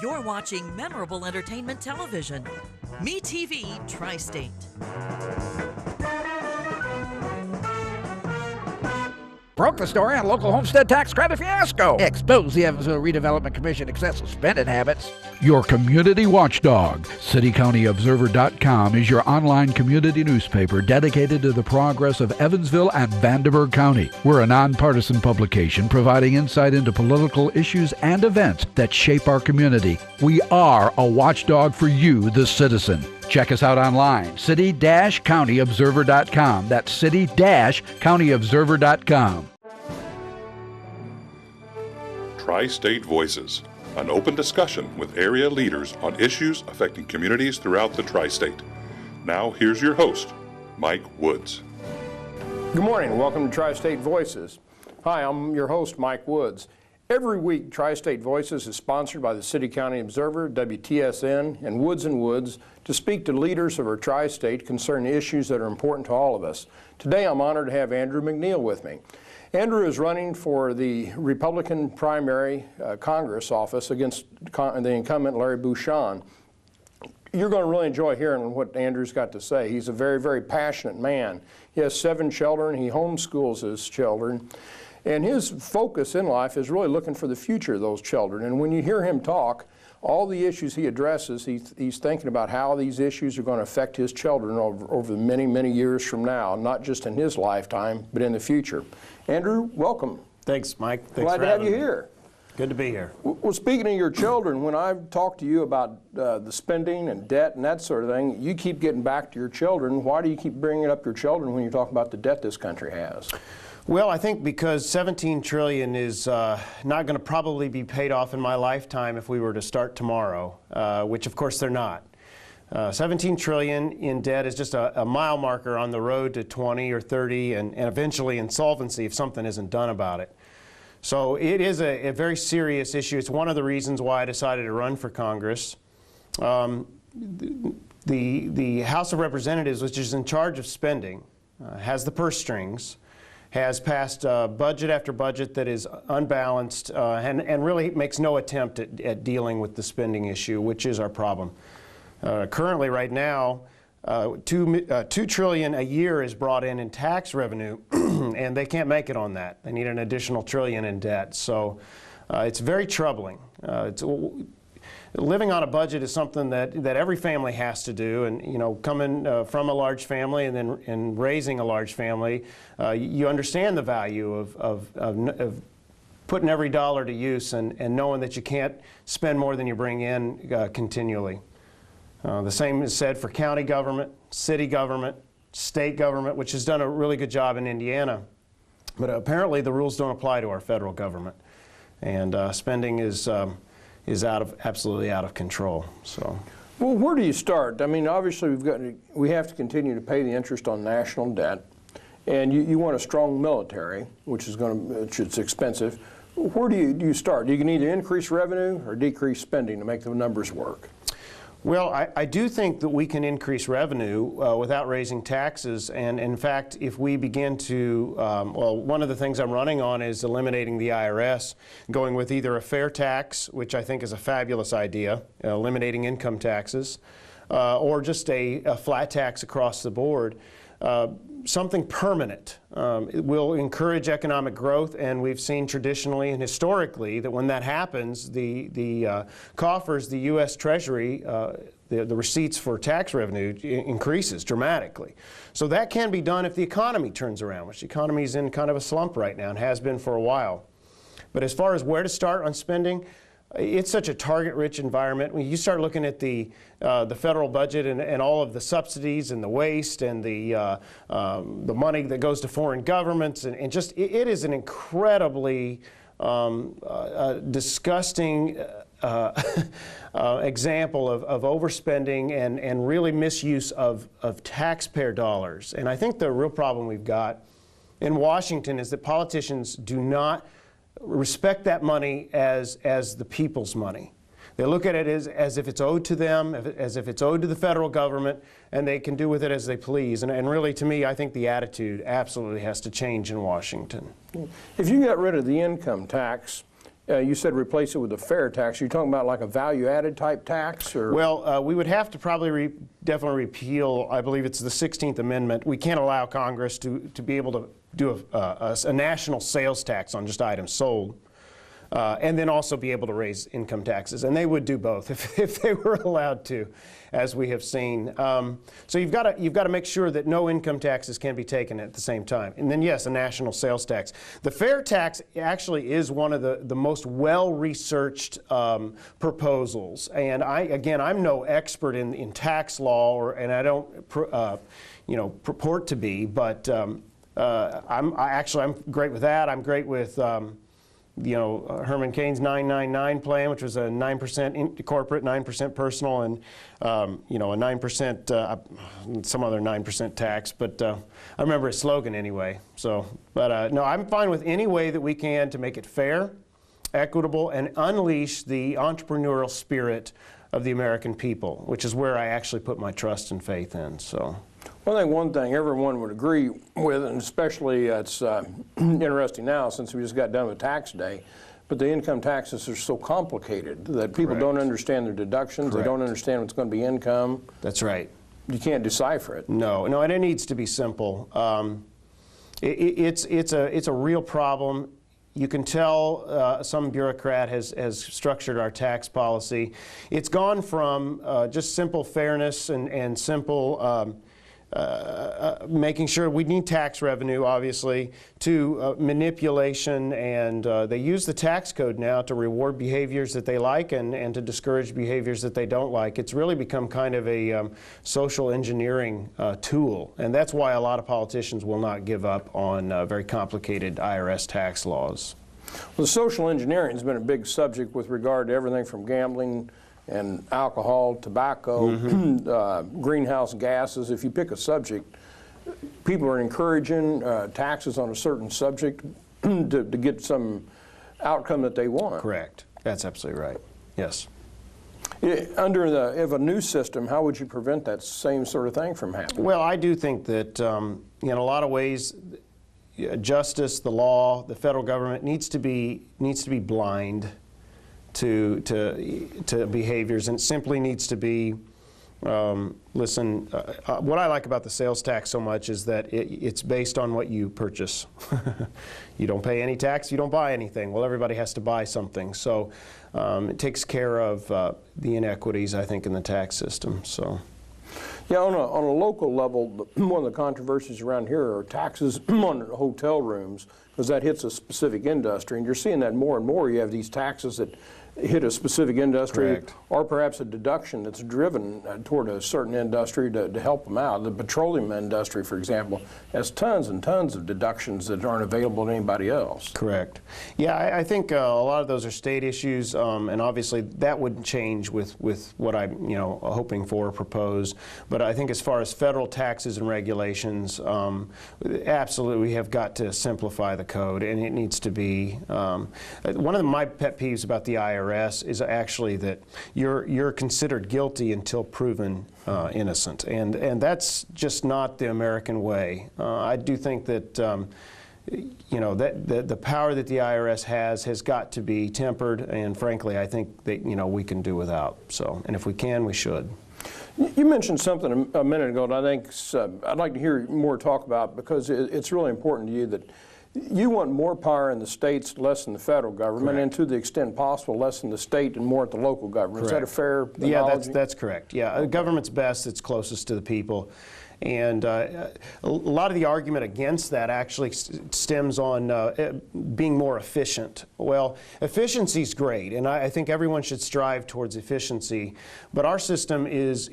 You're watching memorable entertainment television. MeTV Tri-State. Broke the story on local homestead tax credit fiasco. Expose the Evansville Redevelopment Commission excessive spending habits. Your community watchdog. CityCountyObserver.com is your online community newspaper dedicated to the progress of Evansville and Vanderburgh County. We're a nonpartisan publication providing insight into political issues and events that shape our community. We are a watchdog for you, the citizen. Check us out online, city-countyobserver.com. That's city-countyobserver.com. Tri-State Voices, an open discussion with area leaders on issues affecting communities throughout the Tri-State. Now, here's your host, Mike Woods. Good morning. Welcome to Tri-State Voices. Hi, I'm your host, Mike Woods. Every week, Tri-State Voices is sponsored by the City County Observer, WTSN, and Woods to speak to leaders of our Tri-State concerning issues that are important to all of us. Today, I'm honored to have Andrew McNeil with me. Andrew is running for the Republican primary Congress office against the incumbent Larry Bouchon. You're going to really enjoy hearing what Andrew's got to say. He's a very, very passionate man. He has 7 children. He homeschools his children. And his focus in life is really looking for the future of those children. And when you hear him talk, all the issues he addresses, he's thinking about how these issues are going to affect his children over many, many years from now, not just in his lifetime, but in the future. Andrew, welcome. Thanks, Mike. Thanks Glad for to have having you me. here. Good to be here. Well, speaking of your children, when I've talked to you about the spending and debt and that sort of thing, you keep getting back to your children. Why do you keep bringing up your children when you talk about the debt this country has? Well, I think because $17 trillion is not going to probably be paid off in my lifetime if we were to start tomorrow, which of course they're not. $17 trillion in debt is just a mile marker on the road to 20 or 30 and eventually insolvency if something isn't done about it. So it is a very serious issue. It's one of the reasons why I decided to run for Congress. The House of Representatives, which is in charge of spending, has the purse strings, has passed budget after budget that is unbalanced and really makes no attempt at dealing with the spending issue, which is our problem. Currently, right now, $2 trillion a year is brought in tax revenue, and they can't make it on that. They need an additional $1 trillion in debt. So it's very troubling. Living on a budget is something that every family has to do, and you know, coming from a large family and raising a large family, you understand the value of putting every dollar to use and knowing that you can't spend more than you bring in continually. The same is said for county government, city government, state government, which has done a really good job in Indiana, but apparently the rules don't apply to our federal government, and spending is absolutely out of control. So, well, where do you start? I mean, obviously we have to continue to pay the interest on national debt, and you want a strong military, which it's expensive. Where do you start? You can either increase revenue or decrease spending to make the numbers work. Well, I do think that we can increase revenue without raising taxes, and in fact, if we begin to, well, one of the things I'm running on is eliminating the IRS, going with either a fair tax, which I think is a fabulous idea, eliminating income taxes, or just a flat tax across the board. Something permanent. It will encourage economic growth, and we've seen traditionally and historically that when that happens, the coffers, the U.S. Treasury, the receipts for tax revenue increases dramatically. So that can be done if the economy turns around, which the economy is in kind of a slump right now and has been for a while. But as far as where to start on spending, it's such a target-rich environment. When you start looking at the federal budget and all of the subsidies and the waste and the money that goes to foreign governments, and just it is an incredibly disgusting example of overspending and really misuse of taxpayer dollars. And I think the real problem we've got in Washington is that politicians do not respect that money as the people's money. They look at it as if it's owed to them, as if it's owed to the federal government, and they can do with it as they please. And really, to me, I think the attitude absolutely has to change in Washington. If you got rid of the income tax, You said replace it with a fair tax. Are you talking about like a value-added type tax? Or? Well, we would have to probably definitely repeal, I believe it's the 16th Amendment. We can't allow Congress to be able to do a national sales tax on just items sold. And then also be able to raise income taxes. And they would do both if they were allowed to, as we have seen. So you've got to make sure that no income taxes can be taken at the same time. And then, yes, a national sales tax. The fair tax actually is one of the most well-researched proposals. And I'm no expert in tax law, and I don't purport to be, but I'm great with that. I'm great with Herman Cain's 999 plan, which was a 9% corporate, 9% personal, and a 9% some other 9% tax. But I remember his slogan anyway. So, but no, I'm fine with any way that we can to make it fair, equitable, and unleash the entrepreneurial spirit of the American people, which is where I actually put my trust and faith in. So. Well, I think one thing everyone would agree with, and especially it's interesting now since we just got done with tax day, but the income taxes are so complicated that people don't understand their deductions. They don't understand what's going to be income. That's right. You can't decipher it. No, and it needs to be simple. It's a real problem. You can tell some bureaucrat has structured our tax policy. It's gone from just simple fairness and simple making sure we need tax revenue, obviously, to manipulation, and they use the tax code now to reward behaviors that they like and to discourage behaviors that they don't like. It's really become kind of a social engineering tool, and that's why a lot of politicians will not give up on very complicated IRS tax laws. Well, social engineering has been a big subject with regard to everything from gambling and alcohol, tobacco, greenhouse gases. If you pick a subject, people are encouraging taxes on a certain subject to get some outcome that they want. Correct. That's absolutely right. Yes. Under a new system, how would you prevent that same sort of thing from happening? Well, I do think that in a lot of ways, justice, the law, the federal government needs to be blind to behaviors, and simply needs to be, listen, what I like about the sales tax so much is that it's based on what you purchase. You don't pay any tax, you don't buy anything. Well, everybody has to buy something. So it takes care of the inequities, I think, in the tax system. So. Yeah, on a local level, one of the controversies around here are taxes on hotel rooms, because that hits a specific industry, and you're seeing that more and more. You have these taxes that hit a specific industry. Correct. Or perhaps a deduction that's driven toward a certain industry to help them out. The petroleum industry, for example, has tons and tons of deductions that aren't available to anybody else. Correct. Yeah, I think a lot of those are state issues, and obviously that would change with what I'm hoping for or propose. But I think as far as federal taxes and regulations, absolutely we have got to simplify the code, and it needs to be one of my pet peeves about the IRS is actually that you're considered guilty until proven innocent, and that's just not the American way. I do think that that the power that the IRS has got to be tempered, and frankly, I think that we can do without. So, and if we can, we should. You mentioned something a minute ago that I think I'd like to hear more talk about, because it's really important to you that you want more power in the states, less in the federal government, Correct. and to the extent possible, less in the state and more at the local government. Correct. Is that a fair analogy? Yeah, that's correct. Yeah, government's best, it's closest to the people. And a lot of the argument against that actually stems on being more efficient. Well, efficiency's great, and I think everyone should strive towards efficiency. But our system is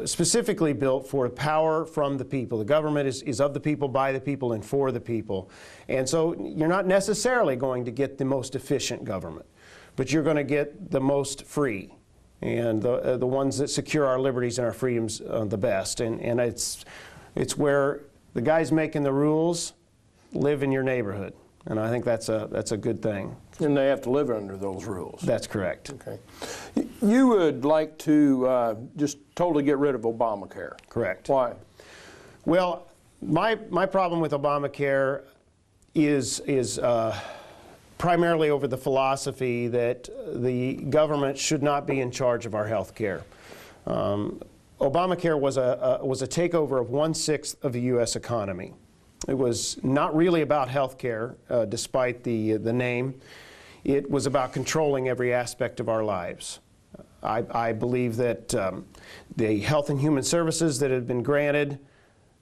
specifically built for power from the people. The government is of the people, by the people, and for the people. And so you're not necessarily going to get the most efficient government, but you're going to get the most free, and the ones that secure our liberties and our freedoms the best. And it's where the guys making the rules live in your neighborhood, and I think that's a good thing. And they have to live under those rules. That's correct. Okay. You would like to just totally get rid of Obamacare. Correct. Why? Well, my problem with Obamacare is primarily over the philosophy that the government should not be in charge of our health care. Obamacare was a takeover of 1/6 of the U.S. economy. It was not really about health care, despite the name. It was about controlling every aspect of our lives. I believe that the health and human services that have been granted,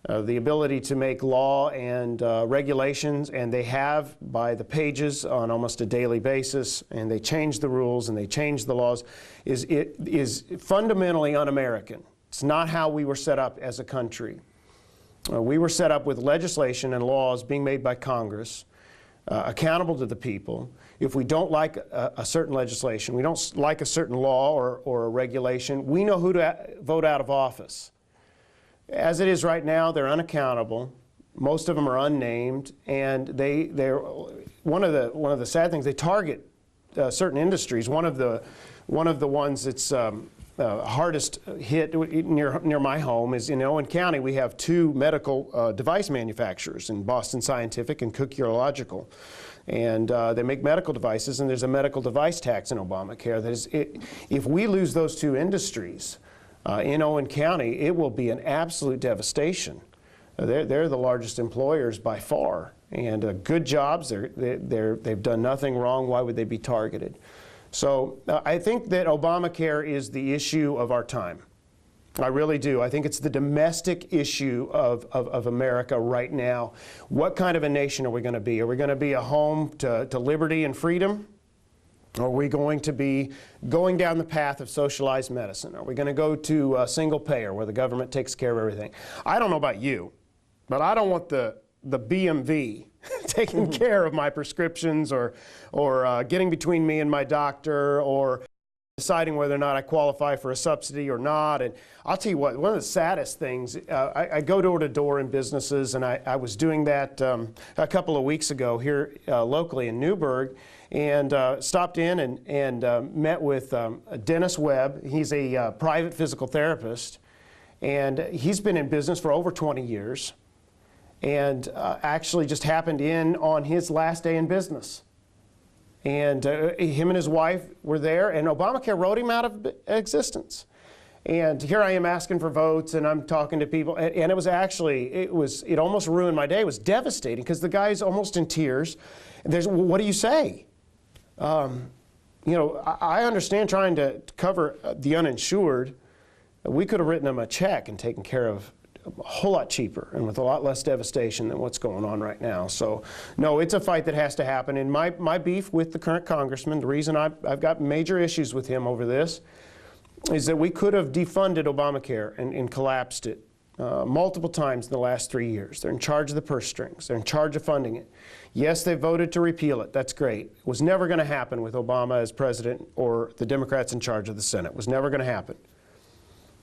the ability to make law and regulations, and they have by the pages on almost a daily basis, and they change the rules and they change the laws, is fundamentally un-American. It's not how we were set up as a country. We were set up with legislation and laws being made by Congress, accountable to the people. If we don't like a certain legislation, we don't like a certain law or a regulation, we know who to vote out of office. As it is right now, they're unaccountable. Most of them are unnamed, and they're one of the sad things. They target certain industries. One of the ones that's hardest hit near my home is in Owen County. We have 2 medical device manufacturers in Boston Scientific and Cook Urological. And they make medical devices, and there's a medical device tax in Obamacare. That is, if we lose those 2 industries in Owen County, it will be an absolute devastation. They're the largest employers by far, and good jobs. They've done nothing wrong. Why would they be targeted? So I think that Obamacare is the issue of our time. I really do. I think it's the domestic issue of America right now. What kind of a nation are we going to be? Are we going to be a home to liberty and freedom? Or are we going to be going down the path of socialized medicine? Are we going to go to single payer where the government takes care of everything? I don't know about you, but I don't want the BMV taking care of my prescriptions or getting between me and my doctor or deciding whether or not I qualify for a subsidy or not. And I'll tell you what, one of the saddest things, I go door to door in businesses, and I was doing that a couple of weeks ago here locally in Newburgh, and stopped in and met with Dennis Webb. He's a private physical therapist, and he's been in business for over 20 years, and actually just happened in on his last day in business. And him and his wife were there, and Obamacare wrote him out of existence. And here I am asking for votes, and I'm talking to people, and it was actually, it almost ruined my day. It was devastating because the guy's almost in tears. And what do you say? You know, I understand trying to cover the uninsured. We could have written him a check and taken care of a whole lot cheaper and with a lot less devastation than what's going on right now. So, no, it's a fight that has to happen. And my beef with the current congressman, the reason I've got major issues with him over this, is that we could have defunded Obamacare and collapsed it multiple times in the last 3 years. They're in charge of the purse strings. They're in charge of funding it. Yes, they voted to repeal it. That's great. It was never going to happen with Obama as president or the Democrats in charge of the Senate. It was never going to happen.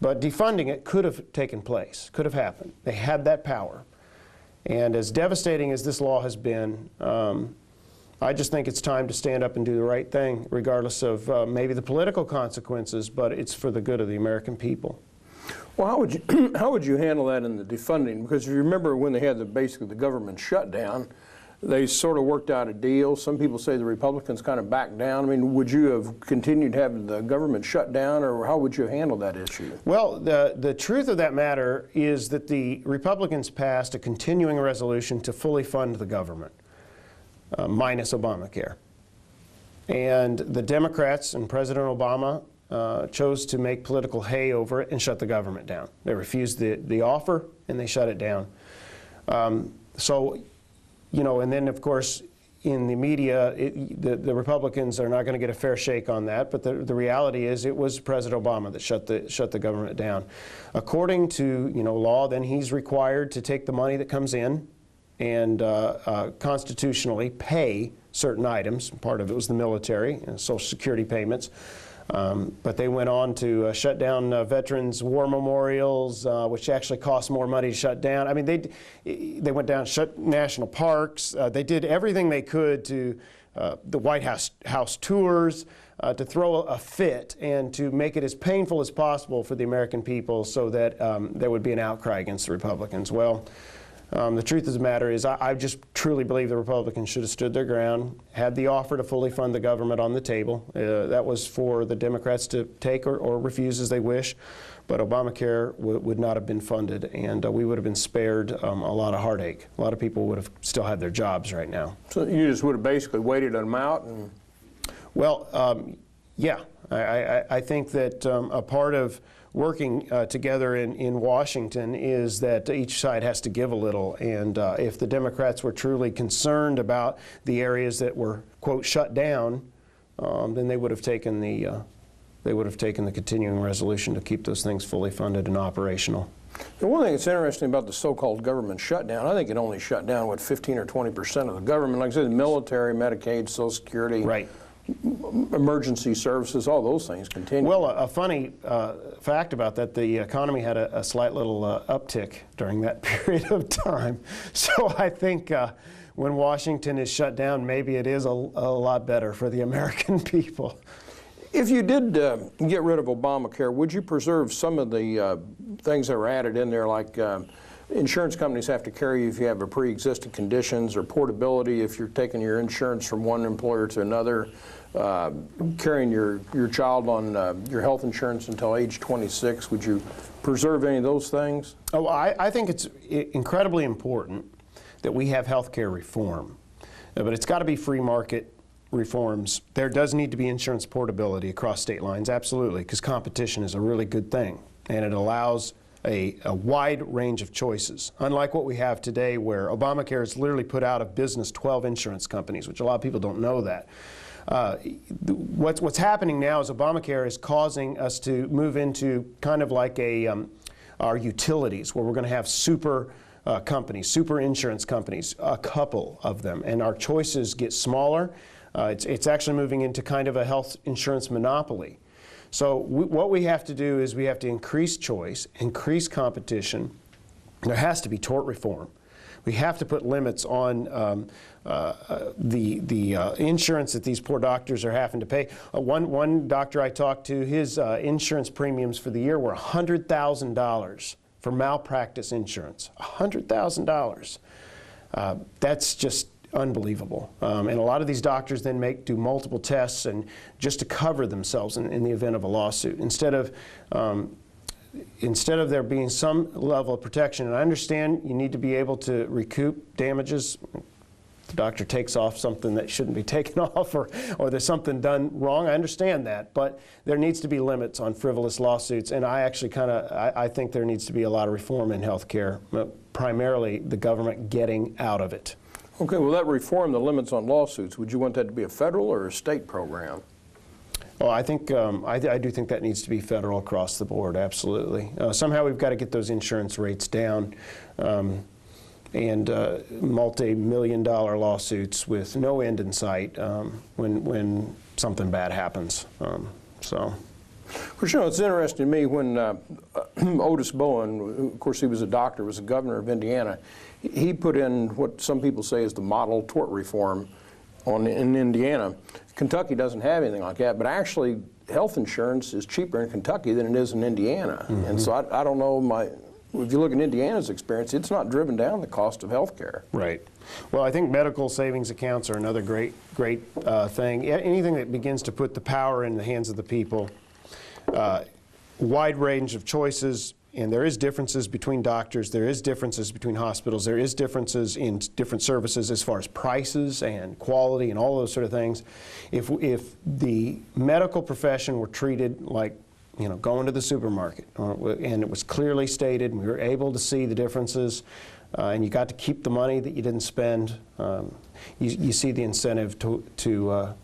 But defunding it could have taken place, could have happened. They had that power. And as devastating as this law has been, I just think it's time to stand up and do the right thing, regardless of maybe the political consequences, but it's for the good of the American people. Well, how would you handle that in the defunding? Because if you remember when they had basically the government shutdown, they sort of worked out a deal. Some people say the Republicans kind of backed down. I mean, would you have continued to have the government shut down, or how would you handle that issue? Well, the truth of that matter is that the Republicans passed a continuing resolution to fully fund the government, minus Obamacare. And the Democrats and President Obama chose to make political hay over it and shut the government down. They refused the offer, and they shut it down. You know, and then, of course, in the media, the Republicans are not going to get a fair shake on that, but the reality is it was President Obama that shut the government down. According to, you know, law, then he's required to take the money that comes in and constitutionally pay certain items. Part of it was the military and Social Security payments. But they went on to shut down veterans' war memorials, which actually cost more money to shut down. I mean, they went down and shut national parks. They did everything they could to the White House tours to throw a fit and to make it as painful as possible for the American people so that there would be an outcry against the Republicans. Well, The truth of the matter is I just truly believe the Republicans should have stood their ground, had the offer to fully fund the government on the table. That was for the Democrats to take or refuse as they wish, but Obamacare would not have been funded, and we would have been spared a lot of heartache. A lot of people would have still had their jobs right now. So you just would have basically waited them out? And... Well, yeah. I think that a part of working together in Washington is that each side has to give a little, and if the Democrats were truly concerned about the areas that were, quote, shut down, then they would have taken the continuing resolution to keep those things fully funded and operational. The one thing that's interesting about the so-called government shutdown, I think it only shut down, what, 15 or 20% of the government. Like I said, the military, Medicaid, Social Security, right, emergency services, all those things continue. Well, a funny fact about that, the economy had a slight little uptick during that period of time. So I think when Washington is shut down, maybe it is a lot better for the American people. If you did get rid of Obamacare, would you preserve some of the things that were added in there, like insurance companies have to carry you if you have a pre-existing conditions, or portability if you're taking your insurance from one employer to another, carrying your child on your health insurance until age 26? Would you preserve any of those things? Oh, I think it's incredibly important that we have health care reform, but it's got to be free market reforms. There does need to be insurance portability across state lines, absolutely, because competition is a really good thing, and it allows a wide range of choices, unlike what we have today, where Obamacare has literally put out of business 12 insurance companies, which a lot of people don't know that. What's happening now is Obamacare is causing us to move into kind of like our utilities, where we're going to have super companies, super insurance companies, a couple of them, and our choices get smaller. It's actually moving into kind of a health insurance monopoly. So what we have to do is we have to increase choice, increase competition. There has to be tort reform. We have to put limits on the insurance that these poor doctors are having to pay. One doctor I talked to, his insurance premiums for the year were $100,000 for malpractice insurance. $100,000. That's just unbelievable. And a lot of these doctors then do multiple tests and just to cover themselves in the event of a lawsuit, instead of there being some level of protection. And I understand you need to be able to recoup damages. The doctor takes off something that shouldn't be taken off, or there's something done wrong. I understand that, but there needs to be limits on frivolous lawsuits, and I actually I think there needs to be a lot of reform in health care, primarily the government getting out of it. Okay, well, that reform, the limits on lawsuits, would you want that to be a federal or a state program? Well, I think I do think that needs to be federal across the board, absolutely. Somehow we've got to get those insurance rates down, and multi-million-dollar lawsuits with no end in sight when something bad happens. So. Well, sure, it's interesting to me when Otis Bowen, of course he was a doctor, was the governor of Indiana, he put in what some people say is the model tort reform in Indiana. Kentucky doesn't have anything like that, but actually health insurance is cheaper in Kentucky than it is in Indiana. Mm-hmm. And so I don't know, if you look at Indiana's experience, it's not driven down the cost of health care. Right. Well, I think medical savings accounts are another great thing. Anything that begins to put the power in the hands of the people, wide range of choices, and there is differences between doctors, there is differences between hospitals, there is differences in different services as far as prices and quality and all those sort of things. If the medical profession were treated like, you know, going to the supermarket, and it was clearly stated, and we were able to see the differences, and you got to keep the money that you didn't spend, you see the incentive to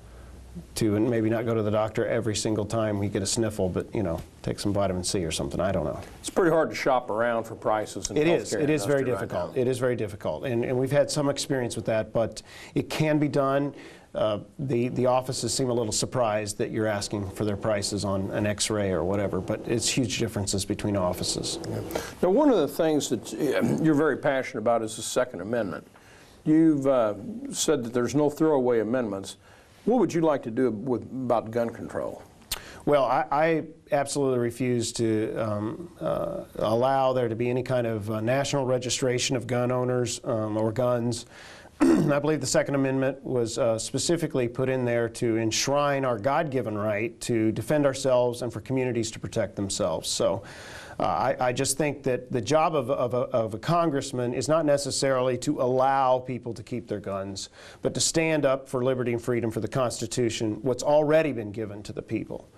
maybe not go to the doctor every single time you get a sniffle, but, you know, take some vitamin C or something. I don't know. It's pretty hard to shop around for prices in healthcare. It is very difficult. It is very difficult, and we've had some experience with that, but it can be done. The offices seem a little surprised that you're asking for their prices on an x-ray or whatever, but it's huge differences between offices. Yeah. Now, one of the things that you're very passionate about is the Second Amendment. You've said that there's no throwaway amendments. What would you like to do about gun control? Well, I absolutely refuse to allow there to be any kind of national registration of gun owners or guns. I believe the Second Amendment was specifically put in there to enshrine our God-given right to defend ourselves and for communities to protect themselves. So I just think that the job of a congressman is not necessarily to allow people to keep their guns, but to stand up for liberty and freedom, for the Constitution, what's already been given to the people.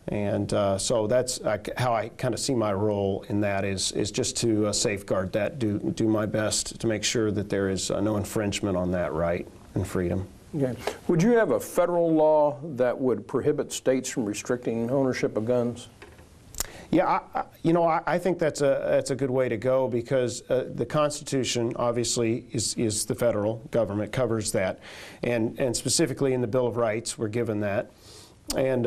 And so that's how I kind of see my role in that is just to safeguard that, do my best to make sure that there is no infringement on that right and freedom. Okay. Would you have a federal law that would prohibit states from restricting ownership of guns? Yeah, I think that's a good way to go, because the Constitution obviously is the federal government, covers that, and specifically in the Bill of Rights we're given that, and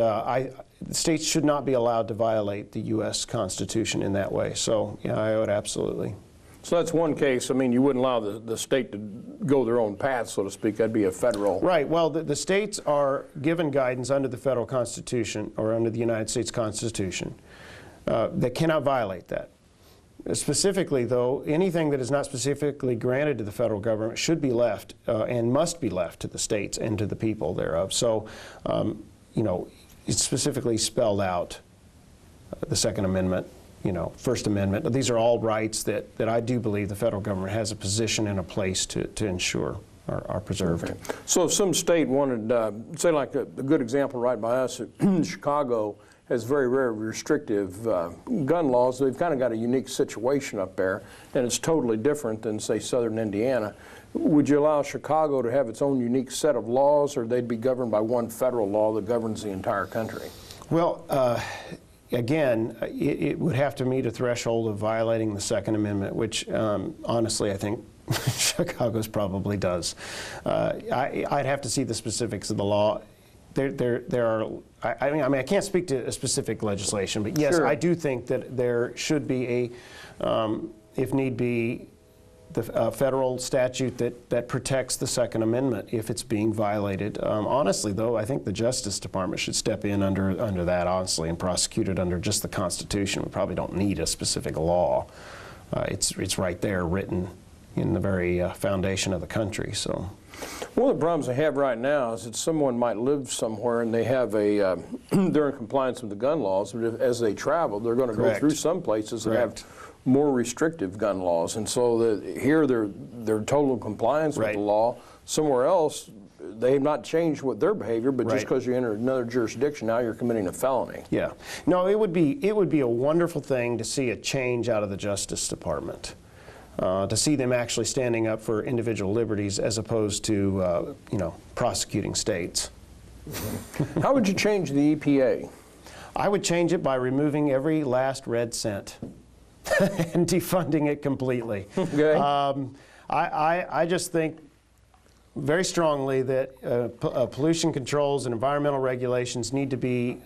states should not be allowed to violate the U.S. Constitution in that way. So yeah, I would absolutely. So that's one case. I mean, you wouldn't allow the state to go their own path, so to speak. That'd be a federal. Right. Well, the states are given guidance under the federal Constitution or under the United States Constitution. They cannot violate that. Specifically, though, anything that is not specifically granted to the federal government should be left and must be left to the states and to the people thereof. So, you know, it's specifically spelled out, the Second Amendment, you know, First Amendment. These are all rights that I do believe the federal government has a position and a place to ensure are preserved. Okay. So if some state wanted, say like a good example right by us, Chicago has very restrictive gun laws. They've kind of got a unique situation up there, and it's totally different than, say, southern Indiana. Would you allow Chicago to have its own unique set of laws, or they'd be governed by one federal law that governs the entire country? Well, again, it would have to meet a threshold of violating the Second Amendment, which honestly I think Chicago's probably does. I'd have to see the specifics of the law. There are, I mean, I can't speak to a specific legislation, but yes, sure. I do think that there should be a, if need be, the federal statute that protects the Second Amendment if it's being violated. Honestly, though, I think the Justice Department should step in under that, honestly, and prosecute it under just the Constitution. We probably don't need a specific law. It's right there, written in the very foundation of the country. So. One of the problems they have right now is that someone might live somewhere and they have a, they're in compliance with the gun laws, but as they travel, they're going to go through some places that have more restrictive gun laws, and so here they're total compliance with the law. Somewhere else, they have not changed what their behavior, but just because you enter another jurisdiction, now you're committing a felony. Yeah. No, it would be a wonderful thing to see a change out of the Justice Department. To see them actually standing up for individual liberties as opposed to, you know, prosecuting states. How would you change the EPA? I would change it by removing every last red cent and defunding it completely. Okay. I just think very strongly that pollution controls and environmental regulations need to be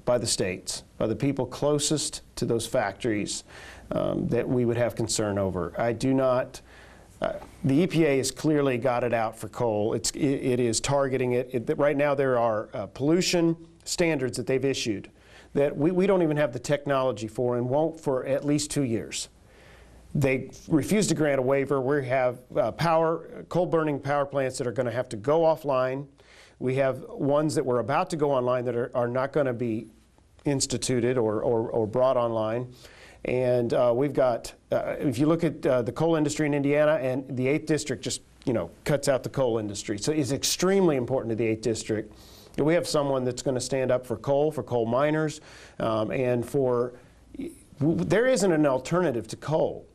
by the states, by the people closest to those factories. That we would have concern over. I do not, the EPA has clearly got it out for coal. It is targeting it. Right now there are pollution standards that they've issued that we don't even have the technology for and won't for at least 2 years. They refuse to grant a waiver. We have coal-burning power plants that are going to have to go offline. We have ones that were about to go online that are not going to be instituted or brought online. And we've got, if you look at the coal industry in Indiana, and the 8th District just, you know, cuts out the coal industry. So it's extremely important to the 8th District. And we have someone that's going to stand up for coal miners, and there isn't an alternative to coal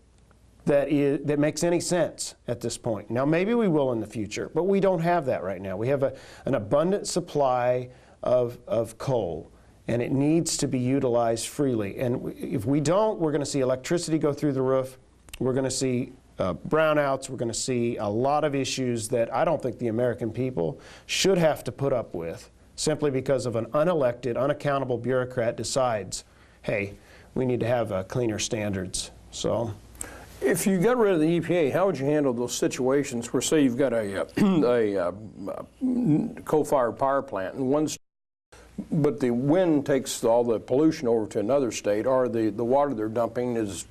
that makes any sense at this point. Now, maybe we will in the future, but we don't have that right now. We have an abundant supply of coal, and it needs to be utilized freely. And if we don't, we're going to see electricity go through the roof. We're going to see brownouts. We're going to see a lot of issues that I don't think the American people should have to put up with simply because of an unelected, unaccountable bureaucrat decides, hey, we need to have cleaner standards. So, if you got rid of the EPA, how would you handle those situations where, say, you've got a coal-fired power plant and one But the wind takes all the pollution over to another state, or the water they're dumping is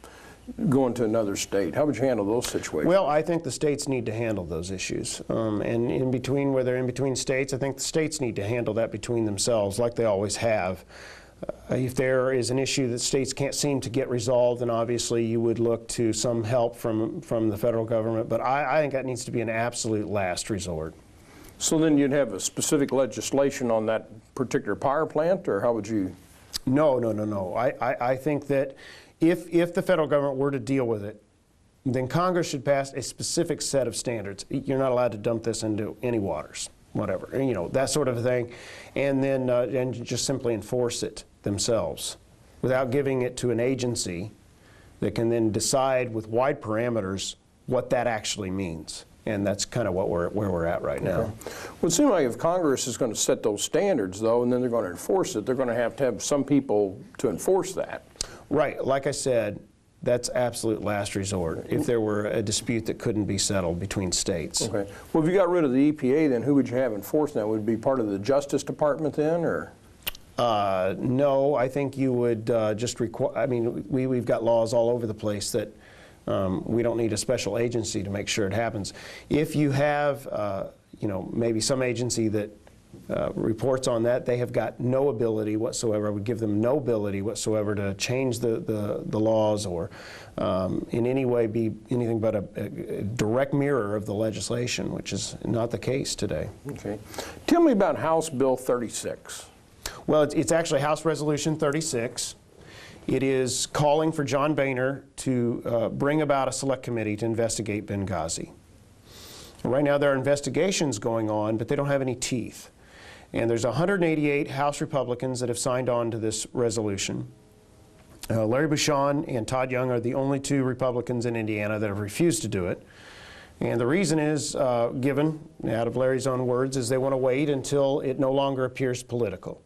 going to another state. How would you handle those situations? Well, I think the states need to handle those issues. And in between, where they're in between states, I think the states need to handle that between themselves like they always have. If there is an issue that states can't seem to get resolved, then obviously you would look to some help from the federal government. But I think that needs to be an absolute last resort. So then you'd have a specific legislation on that particular power plant, or how would you? No. I think that if the federal government were to deal with it, then Congress should pass a specific set of standards. You're not allowed to dump this into any waters, whatever, you know, that sort of thing, and then and just simply enforce it themselves without giving it to an agency that can then decide with wide parameters what that actually means. And that's kind of where we're at right now. Okay. Well, it seems like if Congress is going to set those standards, though, and then they're going to enforce it, they're going to have some people to enforce that. Right. Like I said, that's absolute last resort if there were a dispute that couldn't be settled between states. Okay. Well, if you got rid of the EPA, then who would you have enforcing that? Would it be part of the Justice Department then, or? No, I think you would just require, I mean, we've got laws all over the place that we don't need a special agency to make sure it happens. If you have, you know, maybe some agency that reports on that, they have got no ability whatsoever. I would give them no ability whatsoever to change the laws or in any way be anything but a direct mirror of the legislation, which is not the case today. Okay. Tell me about House Bill 36. Well, it's actually House Resolution 36. It is calling for John Boehner to bring about a select committee to investigate Benghazi. Right now there are investigations going on, but they don't have any teeth. And there's 188 House Republicans that have signed on to this resolution. Larry Bucshon and Todd Young are the only two Republicans in Indiana that have refused to do it. And the reason is, given out of Larry's own words, is they want to wait until it no longer appears political.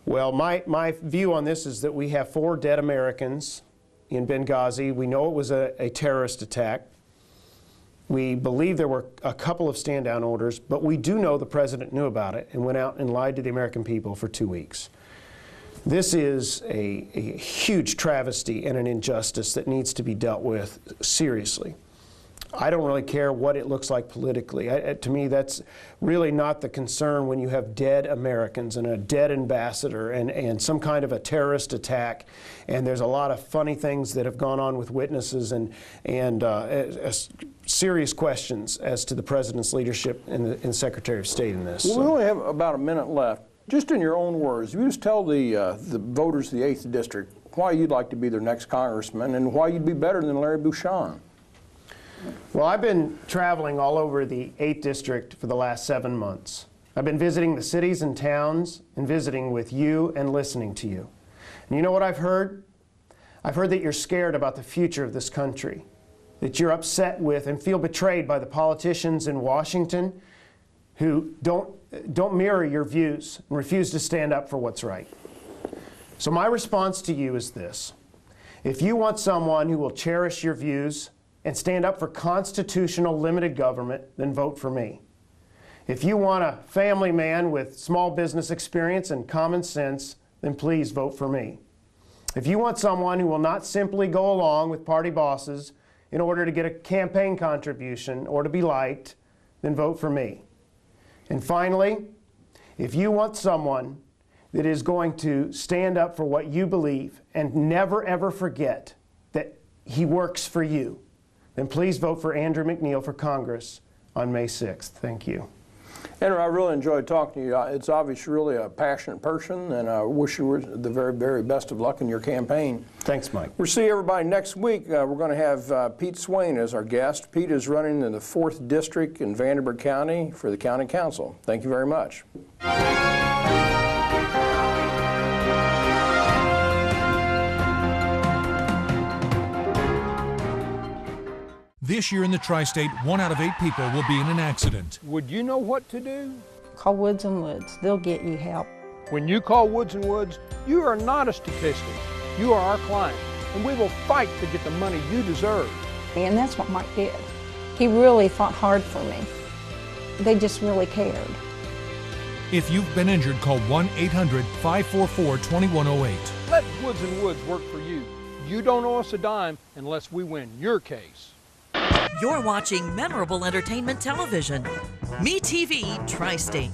Well, my view on this is that we have 4 dead Americans in Benghazi. We know it was a terrorist attack. We believe there were a couple of stand-down orders, but we do know the president knew about it and went out and lied to the American people for 2 weeks. This is a huge travesty and an injustice that needs to be dealt with seriously. I don't really care what it looks like politically. To me, that's really not the concern when you have dead Americans and a dead ambassador and some kind of a terrorist attack. And there's a lot of funny things that have gone on with witnesses and serious questions as to the president's leadership and Secretary of State in this. Well, we only have about a minute left. Just in your own words, you just tell the voters of the 8th District why you'd like to be their next congressman and why you'd be better than Larry Bucshon. Well, I've been traveling all over the 8th District for the last 7 months. I've been visiting the cities and towns and visiting with you and listening to you. And you know what I've heard? I've heard that you're scared about the future of this country, that you're upset with and feel betrayed by the politicians in Washington who don't mirror your views and refuse to stand up for what's right. So my response to you is this. If you want someone who will cherish your views and stand up for constitutional limited government, then vote for me. If you want a family man with small business experience and common sense, then please vote for me. If you want someone who will not simply go along with party bosses in order to get a campaign contribution or to be liked, then vote for me. And finally, if you want someone that is going to stand up for what you believe and never ever forget that he works for you, then please vote for Andrew McNeil for Congress on May 6th. Thank you. Andrew, I really enjoyed talking to you. It's obviously really a passionate person, and I wish you the very, very best of luck in your campaign. Thanks, Mike. We'll see everybody next week. We're going to have Pete Swain as our guest. Pete is running in the 4th District in Vanderburgh County for the County Council. Thank you very much. This year in the Tri-State, 1 out of 8 people will be in an accident. Would you know what to do? Call Woods & Woods. They'll get you help. When you call Woods & Woods, you are not a statistic. You are our client, and we will fight to get the money you deserve. And that's what Mike did. He really fought hard for me. They just really cared. If you've been injured, call 1-800-544-2108. Let Woods and Woods work for you. You don't owe us a dime unless we win your case. You're watching memorable entertainment television. MeTV Tri-State.